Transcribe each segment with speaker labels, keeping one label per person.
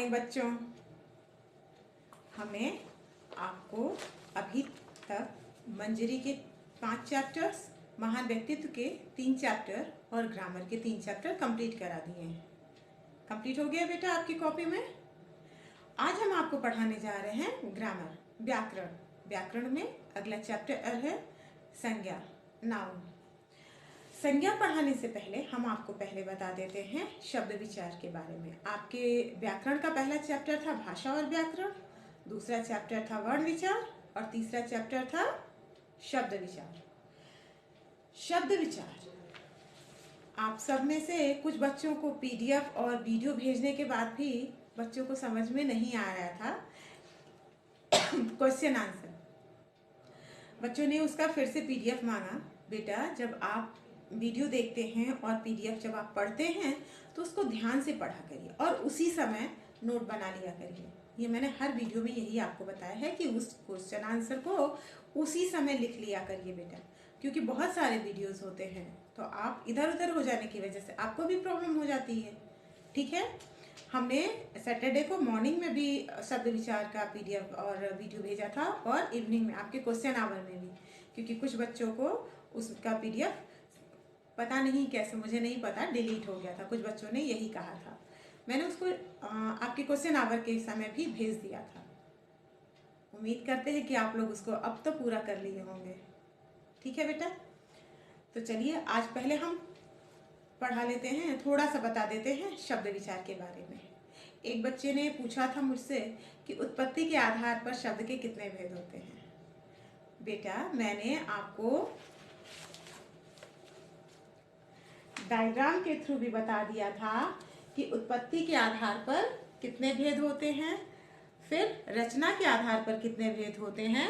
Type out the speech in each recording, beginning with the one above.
Speaker 1: Morning बच्चों। हमने आपको अभी तक मंजरी के 5 चैप्टर्स, महान व्यक्तित्व के 3 चैप्टर और ग्रामर के 3 चैप्टर कंप्लीट करा दिए हैं। कंप्लीट हो गया बेटा आपकी कॉपी में। आज हम आपको पढ़ाने जा रहे हैं ग्रामर, व्याकरण। व्याकरण में अगला चैप्टर है संज्ञा, नाउन। संज्ञा पढ़ाने से पहले हम आपको पहले बता देते हैं शब्द विचार के बारे में। आपके व्याकरण का पहला चैप्टर था भाषा और व्याकरण, दूसरा चैप्टर था वर्ण विचार और तीसरा चैप्टर था शब्द विचार। शब्द विचार, आप सब में से कुछ बच्चों को पीडीएफ और वीडियो भेजने के बाद भी बच्चों को समझ में नहीं आ रहा था क्वेश्चन आंसर। बच्चों ने उसका फिर से पीडीएफ मांगा। बेटा, जब आप वीडियो देखते हैं और पीडीएफ जब आप पढ़ते हैं तो उसको ध्यान से पढ़ा करिए और उसी समय नोट बना लिया करिए। ये मैंने हर वीडियो में यही आपको बताया है कि उस क्वेश्चन आंसर को उसी समय लिख लिया करिए बेटा, क्योंकि बहुत सारे वीडियोस होते हैं तो आप इधर उधर हो जाने की वजह से आपको भी प्रॉब्लम हो जाती है। ठीक है, हमने सैटरडे को मॉर्निंग में भी शब्द विचार का पीडीएफ और वीडियो भेजा था और इवनिंग में आपके क्वेश्चन आवर में भी, क्योंकि कुछ बच्चों को उसका पीडीएफ पता नहीं कैसे, मुझे नहीं पता, डिलीट हो गया था। कुछ बच्चों ने यही कहा था। मैंने उसको आपके क्वेश्चन आवर के समय भी भेज दिया था। उम्मीद करते हैं कि आप लोग उसको अब तो पूरा कर लिए होंगे। ठीक है बेटा, तो चलिए आज पहले हम पढ़ा लेते हैं, थोड़ा सा बता देते हैं शब्द विचार के बारे में। एक बच्चे ने पूछा था मुझसे कि उत्पत्ति के आधार पर शब्द के कितने भेद होते हैं। बेटा, मैंने आपको डायग्राम के थ्रू भी बता दिया था कि उत्पत्ति के आधार पर कितने भेद होते हैं, फिर रचना के आधार पर कितने भेद होते हैं,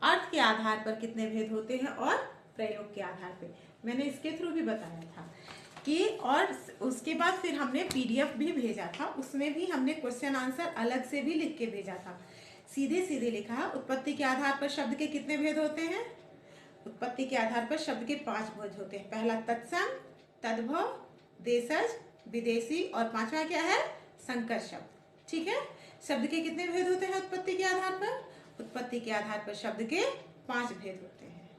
Speaker 1: अर्थ के आधार पर कितने भेद होते हैं और प्रयोग के आधार पर। मैंने इसके थ्रू भी बताया था कि, और उसके बाद फिर हमने पीडीएफ भी भेजा था, उसमें भी हमने क्वेश्चन आंसर अलग से भी लिख के भेजा था। सीधे सीधे लिखा, उत्पत्ति के आधार पर शब्द के कितने भेद होते हैं। उत्पत्ति के आधार पर शब्द के 5 भेद होते हैं। पहला तत्सम, तद्भव, देशज, विदेशी और 5वां क्या है, संकर शब्द। ठीक है, शब्द के कितने भेद होते हैं उत्पत्ति के आधार पर। उत्पत्ति के आधार पर शब्द के 5 भेद होते हैं।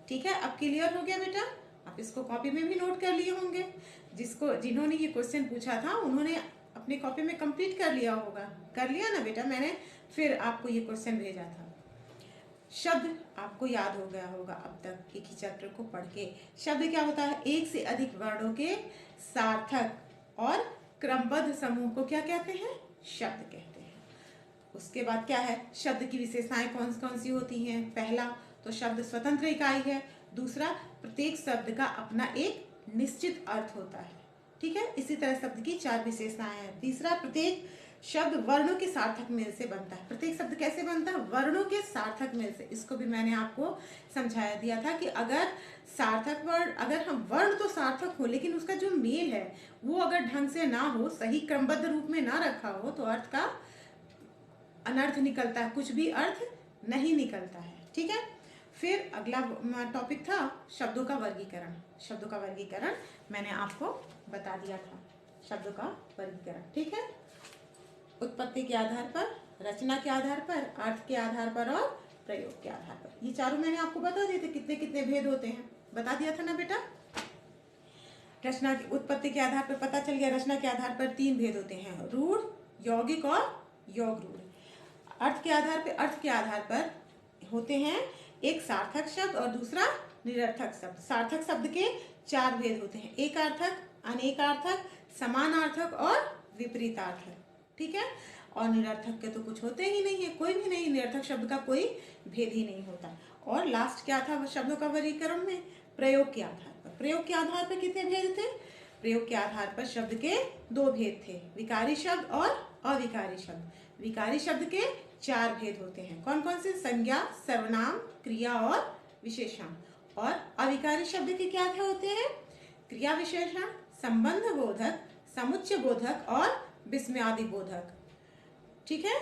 Speaker 1: ठीक है, अब क्लियर हो गया बेटा। आप इसको कॉपी में भी नोट कर लिए होंगे। जिन्होंने ये क्वेश्चन पूछा था उन्होंने अपनी कॉपी में कंप्लीट कर लिया होगा। कर लिया ना बेटा, मैंने फिर आपको ये क्वेश्चन भेजा था। शब्द आपको याद हो गया होगा अब तक एक ही चैप्टर को पढ़ के। शब्द क्या होता है, एक से अधिक वर्णों के सार्थक और क्रमबद्ध समूह को क्या कहते हैं, शब्द कहते हैं। उसके बाद क्या है, शब्द की विशेषताएं कौन कौन सी होती हैं। पहला तो शब्द स्वतंत्र इकाई है। दूसरा, प्रत्येक शब्द का अपना एक निश्चित अर्थ होता है। ठीक है, इसी तरह शब्द की 4 विशेषताएं हैं। तीसरा, प्रत्येक शब्द वर्णों के सार्थक मेल से बनता है। प्रत्येक शब्द कैसे बनता है, वर्णों के सार्थक मेल से। इसको भी मैंने आपको समझाया दिया था कि अगर सार्थक वर्ण, अगर हम वर्ण तो सार्थक हो लेकिन उसका जो मेल है वो अगर ढंग से ना हो, सही क्रमबद्ध रूप में ना रखा हो तो अर्थ का अनर्थ निकलता है, कुछ भी अर्थ नहीं निकलता है। ठीक है, फिर अगला टॉपिक था शब्दों का वर्गीकरण। शब्दों का वर्गीकरण मैंने आपको बता दिया था, शब्दों का वर्गीकरण। ठीक है, उत्पत्ति के आधार पर, रचना के आधार पर, अर्थ के आधार पर और प्रयोग के आधार पर। ये चारों मैंने आपको बता दिए थे कितने कितने भेद होते हैं, बता दिया था ना बेटा। रचना की, उत्पत्ति के आधार पर पता चल गया। रचना के आधार पर 3 भेद होते हैं, रूढ़, यौगिक और योग रूढ़। अर्थ के आधार पर, अर्थ के आधार पर होते हैं एक सार्थक शब्द और दूसरा निरर्थक शब्द। सार्थक शब्द के 4 भेद होते हैं, एकार्थक, अनेकार्थक, समानार्थक और विपरीतार्थक। ठीक है, और निरर्थक के तो कुछ होते ही नहीं है, कोई भी नहीं, निरर्थक शब्द का कोई भेद ही नहीं होता। और लास्ट क्या था शब्दों का वर्गीकरण में, प्रयोग के आधार पर। प्रयोग के आधार पर कितने भेद थे, प्रयोग के आधार पर शब्द के 2 भेद थे, विकारी शब्द और अविकारी शब्द। विकारी शब्द के 4 भेद होते हैं, कौन कौन से, संज्ञा, सर्वनाम, क्रिया और विशेषण। और अविकारी शब्द के क्या क्या होते हैं, क्रिया विशेषण, संबंध बोधक, समुच्चय बोधक और विस्मयादि बोधक। ठीक है,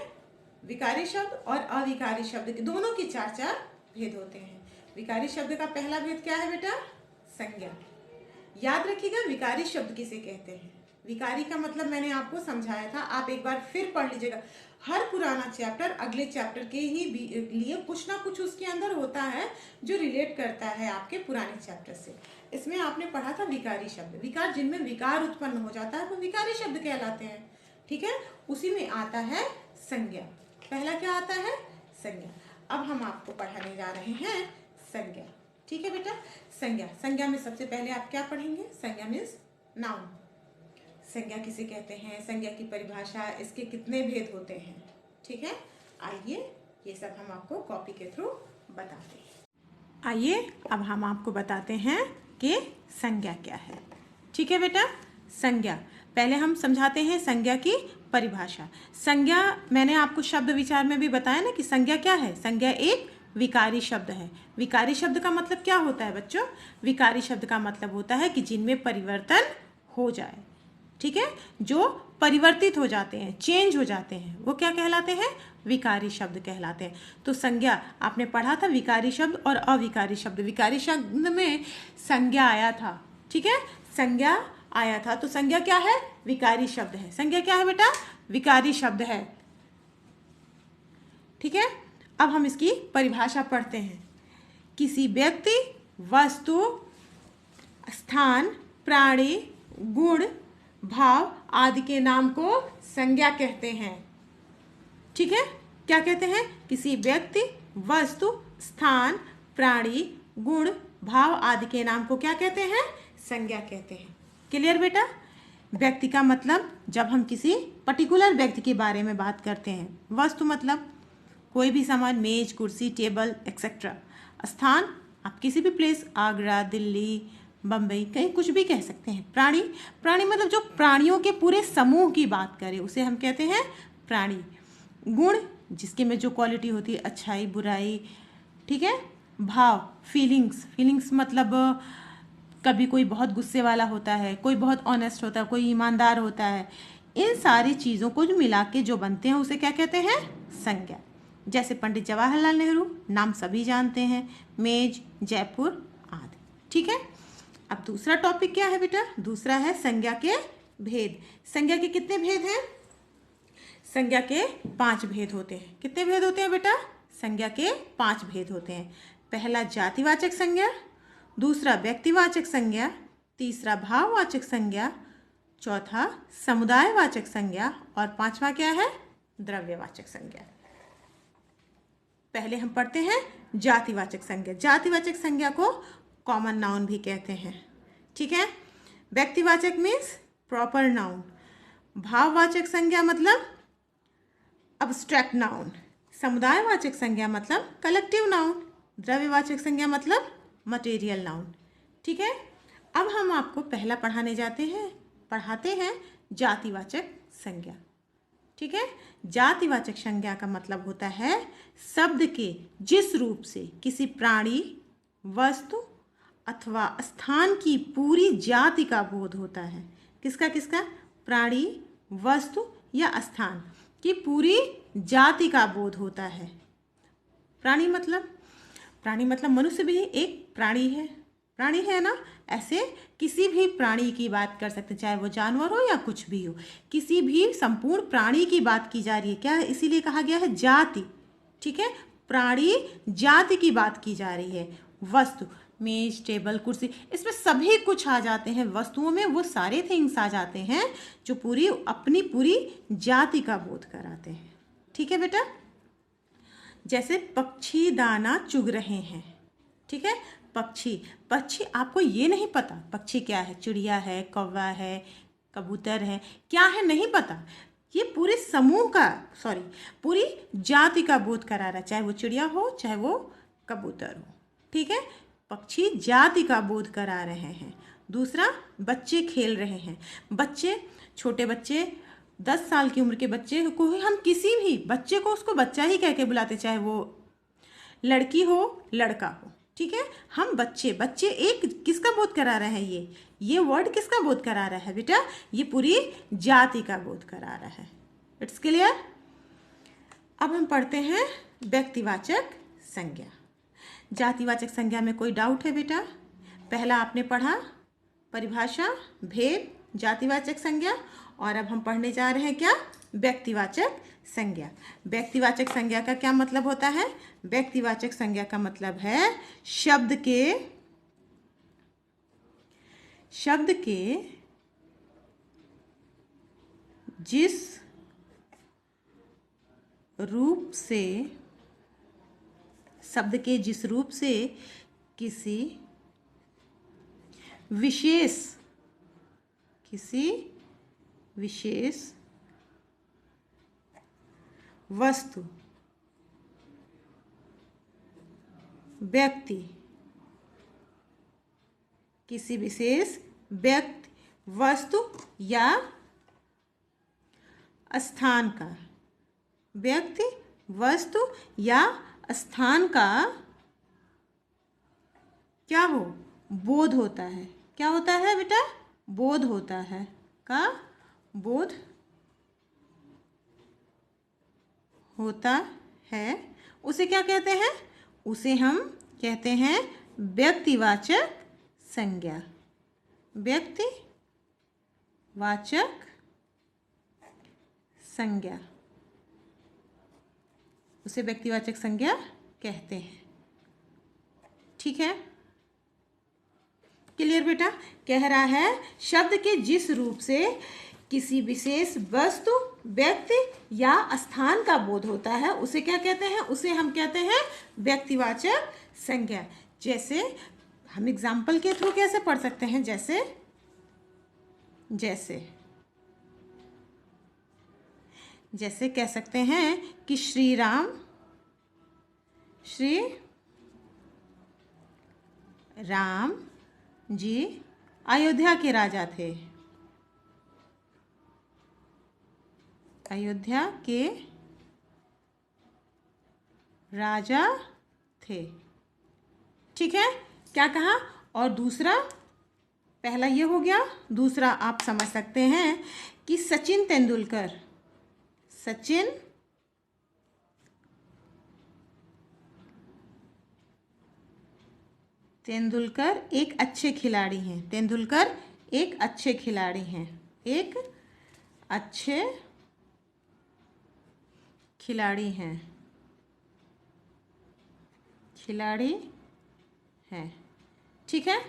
Speaker 1: विकारी शब्द और अविकारी शब्द के दोनों के 4 भेद होते हैं। विकारी शब्द का पहला भेद क्या है बेटा, संज्ञा। याद रखिएगा विकारी शब्द किसे कहते हैं, विकारी का मतलब मैंने आपको समझाया था, आप एक बार फिर पढ़ लीजिएगा। हर पुराना चैप्टर अगले चैप्टर के ही लिए कुछ ना कुछ उसके अंदर होता है जो रिलेट करता है आपके पुराने चैप्टर से। इसमें आपने पढ़ा था विकारी शब्द, विकार जिनमें विकार उत्पन्न हो जाता है वो विकारी शब्द कहलाते हैं, ठीक है। उसी में आता है संज्ञा। पहला क्या आता है? संज्ञा। अब हम आपको पढ़ाने जा रहे हैं संज्ञा, ठीक है बेटा। संज्ञा, संज्ञा में सबसे पहले आप क्या पढ़ेंगे? संज्ञा मीन्स नाउन। संज्ञा किसे कहते हैं, संज्ञा की परिभाषा, इसके कितने भेद होते हैं, ठीक है। आइए ये सब हम आपको कॉपी के थ्रू बताते हैं। आइए अब हम आपको बताते हैं कि संज्ञा क्या है, ठीक है बेटा। संज्ञा पहले हम समझाते हैं संज्ञा की परिभाषा। संज्ञा मैंने आपको शब्द विचार में भी बताया ना कि संज्ञा क्या है। संज्ञा एक विकारी शब्द है। विकारी शब्द का मतलब क्या होता है बच्चों? विकारी शब्द का मतलब होता है कि जिनमें परिवर्तन हो जाए, ठीक है, जो परिवर्तित हो जाते हैं, चेंज हो जाते हैं, वो क्या कहलाते हैं? विकारी शब्द कहलाते हैं। तो संज्ञा आपने पढ़ा था विकारी शब्द और अविकारी शब्द। विकारी शब्द में संज्ञा आया था, ठीक है, संज्ञा आया था। तो संज्ञा क्या है? विकारी शब्द है। संज्ञा क्या है बेटा? विकारी शब्द है, ठीक है। अब हम इसकी परिभाषा पढ़ते हैं। किसी व्यक्ति, वस्तु, स्थान, प्राणी, गुण, भाव आदि के नाम को संज्ञा कहते हैं, ठीक है। क्या कहते हैं? किसी व्यक्ति, वस्तु, स्थान, प्राणी, गुण, भाव आदि के नाम को क्या कहते हैं? संज्ञा कहते हैं। क्लियर बेटा? व्यक्ति का मतलब जब हम किसी पर्टिकुलर व्यक्ति के बारे में बात करते हैं। वस्तु मतलब कोई भी सामान, मेज, कुर्सी, टेबल एक्सेट्रा। स्थान आप किसी भी प्लेस, आगरा, दिल्ली, बम्बई, कहीं कुछ भी कह सकते हैं। प्राणी, प्राणी मतलब जो प्राणियों के पूरे समूह की बात करें उसे हम कहते हैं प्राणी। गुण जिसके में जो क्वालिटी होती है, अच्छाई, बुराई, ठीक है। भाव फीलिंग्स, फीलिंग्स मतलब कभी कोई बहुत गुस्से वाला होता है, कोई बहुत ऑनेस्ट होता है, कोई ईमानदार होता है। इन सारी चीज़ों को जो मिला के जो बनते हैं उसे क्या कहते हैं? संज्ञा। जैसे पंडित जवाहरलाल नेहरू, नाम सभी जानते हैं, मेज, जयपुर आदि, ठीक है। अब दूसरा टॉपिक क्या है बेटा? दूसरा है संज्ञा के भेद। संज्ञा के कितने भेद हैं? संज्ञा के 5 भेद होते हैं। कितने भेद होते हैं बेटा? संज्ञा के 5 भेद होते हैं। पहला जातिवाचक संज्ञा, दूसरा व्यक्तिवाचक संज्ञा, तीसरा भाववाचक संज्ञा, चौथा समुदायवाचक संज्ञा और पांचवा क्या है? द्रव्यवाचक संज्ञा। पहले हम पढ़ते हैं जातिवाचक संज्ञा। जातिवाचक संज्ञा को कॉमन नाउन भी कहते हैं, ठीक है। व्यक्तिवाचक मीन्स प्रॉपर नाउन। भाववाचक संज्ञा मतलब अब्स्ट्रैक्ट नाउन। समुदायवाचक संज्ञा मतलब कलेक्टिव नाउन। द्रव्यवाचक संज्ञा मतलब मटेरियल नाउन, ठीक है। अब हम आपको पहला पढ़ाते हैं जातिवाचक संज्ञा, ठीक है। जातिवाचक संज्ञा का मतलब होता है शब्द के जिस रूप से किसी प्राणी, वस्तु अथवा स्थान की पूरी जाति का बोध होता है। किसका किसका? प्राणी, वस्तु या स्थान की पूरी जाति का बोध होता है। प्राणी मतलब मनुष्य भी एक प्राणी है ना। ऐसे किसी भी प्राणी की बात कर सकते, चाहे वो जानवर हो या कुछ भी हो। किसी भी संपूर्ण प्राणी की बात की जा रही है, क्या है? इसीलिए कहा गया है जाति, ठीक है। प्राणी जाति की बात की जा रही है। वस्तु मेज, टेबल, कुर्सी, इसमें सभी कुछ आ जाते हैं। वस्तुओं में वो सारे थिंग्स आ जाते हैं जो अपनी पूरी जाति का बोध कराते हैं, ठीक है बेटा। जैसे पक्षी दाना चुग रहे हैं, ठीक है। पक्षी आपको ये नहीं पता पक्षी क्या है? चिड़िया है, कौवा है, कबूतर है, क्या है नहीं पता। ये पूरे समूह का पूरी जाति का बोध करा रहा है, चाहे वो चिड़िया हो चाहे वो कबूतर हो, ठीक है। पक्षी जाति का बोध करा रहे हैं। दूसरा, बच्चे खेल रहे हैं। छोटे बच्चे 10 साल की उम्र के बच्चे को हम किसी भी बच्चे को उसको बच्चा ही कह के बुलाते, चाहे वो लड़की हो लड़का हो, ठीक है। हम बच्चे एक किसका बोध करा रहे हैं? ये वर्ड किसका बोध करा रहा है बेटा? ये पूरी जाति का बोध करा रहा है। It's clear? अब हम पढ़ते हैं व्यक्तिवाचक संज्ञा। जातिवाचक संज्ञा में कोई डाउट है बेटा? पहला आपने पढ़ा परिभाषा, भेद, जातिवाचक संज्ञा। और अब हम पढ़ने जा रहे हैं क्या, व्यक्तिवाचक संज्ञा। व्यक्तिवाचक संज्ञा का क्या मतलब होता है? व्यक्तिवाचक संज्ञा का मतलब है शब्द के जिस रूप से किसी विशेष वस्तु, व्यक्ति, किसी विशेष व्यक्ति, वस्तु या स्थान का, व्यक्ति, वस्तु या स्थान का क्या हो, बोध होता है। क्या होता है बेटा? बोध होता है। का बोध होता है, उसे क्या कहते हैं? उसे हम कहते हैं व्यक्तिवाचक संज्ञा। व्यक्तिवाचक संज्ञा, उसे व्यक्तिवाचक संज्ञा कहते हैं। ठीक है, क्लियर बेटा? कह रहा है शब्द के जिस रूप से किसी विशेष वस्तु, व्यक्ति या स्थान का बोध होता है, उसे क्या कहते हैं? उसे हम कहते हैं व्यक्तिवाचक संज्ञा। जैसे हम एग्जाम्पल के थ्रू कैसे पढ़ सकते हैं? जैसे कह सकते हैं कि श्री राम जी अयोध्या के राजा थे। अयोध्या के राजा थे। ठीक है, क्या कहा? और दूसरा, पहला ये हो गया। दूसरा आप समझ सकते हैं कि सचिन तेंदुलकर एक अच्छे खिलाड़ी हैं। तेंदुलकर एक अच्छे खिलाड़ी हैं। एक अच्छे खिलाड़ी हैं। ठीक है,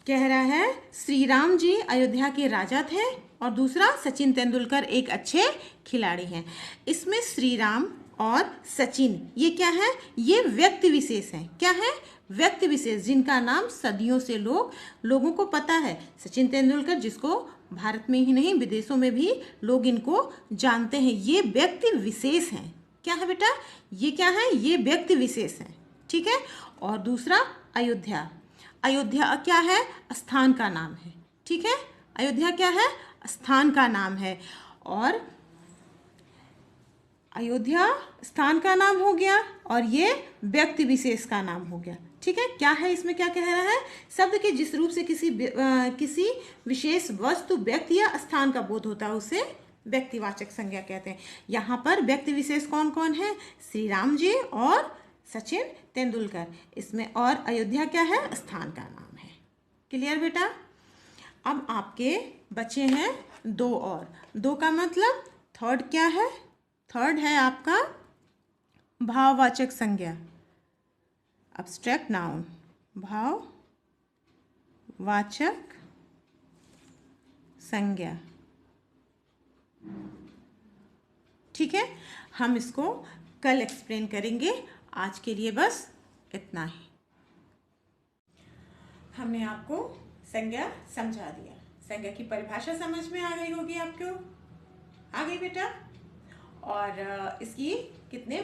Speaker 1: कह रहा है श्री राम जी अयोध्या के राजा थे और दूसरा सचिन तेंदुलकर एक अच्छे खिलाड़ी हैं। इसमें श्री राम और सचिन ये क्या है? ये व्यक्ति विशेष हैं। क्या है? व्यक्ति विशेष, जिनका नाम सदियों से लोगों को पता है। सचिन तेंदुलकर, जिसको भारत में ही नहीं विदेशों में भी लोग इनको जानते हैं, ये व्यक्ति विशेष हैं। क्या है बेटा? ये क्या है? ये व्यक्ति विशेष हैं। ठीक है, और दूसरा अयोध्या क्या है? स्थान का नाम है। ठीक है, अयोध्या क्या है? स्थान का नाम है। और अयोध्या स्थान का नाम हो गया और ये व्यक्ति विशेष का नाम हो गया। ठीक है, क्या है इसमें? क्या कह रहा है? शब्द के जिस रूप से किसी विशेष वस्तु, व्यक्ति या स्थान का बोध होता है, उसे व्यक्तिवाचक संज्ञा कहते हैं। यहाँ पर व्यक्ति विशेष कौन कौन है? श्री राम जी और सचिन तेंदुलकर। इसमें और अयोध्या क्या है? स्थान का नाम है। क्लियर बेटा? अब आपके बचे हैं दो और। दो का मतलब थर्ड क्या है? थर्ड है आपका भाववाचक संज्ञा, अब्स्ट्रैक्ट नाउन, भाववाचक संज्ञा। ठीक है, हम इसको कल एक्सप्लेन करेंगे। आज के लिए बस इतना ही। हमने आपको संज्ञा समझा दिया। संज्ञा की परिभाषा समझ में आ गई होगी आपको? आ गई बेटा? और इसके कितने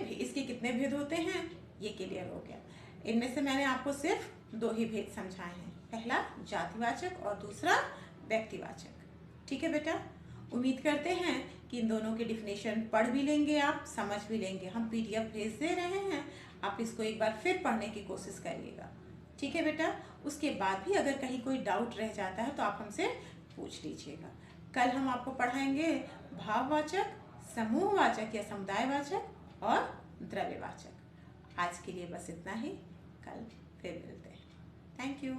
Speaker 1: भेद होते हैं ये क्लियर हो गया। इनमें से मैंने आपको सिर्फ दो ही भेद समझाए हैं, पहला जातिवाचक और दूसरा व्यक्तिवाचक। ठीक है बेटा, उम्मीद करते हैं कि इन दोनों के डिफिनेशन पढ़ भी लेंगे, आप समझ भी लेंगे। हम PDF भेज दे रहे हैं, आप इसको एक बार फिर पढ़ने की कोशिश करिएगा। ठीक है बेटा, उसके बाद भी अगर कहीं कोई डाउट रह जाता है तो आप हमसे पूछ लीजिएगा। कल हम आपको पढ़ाएंगे भाववाचक, समूहवाचक या समुदायवाचक और द्रव्यवाचक। आज के लिए बस इतना ही, कल फिर मिलते हैं। Thank you.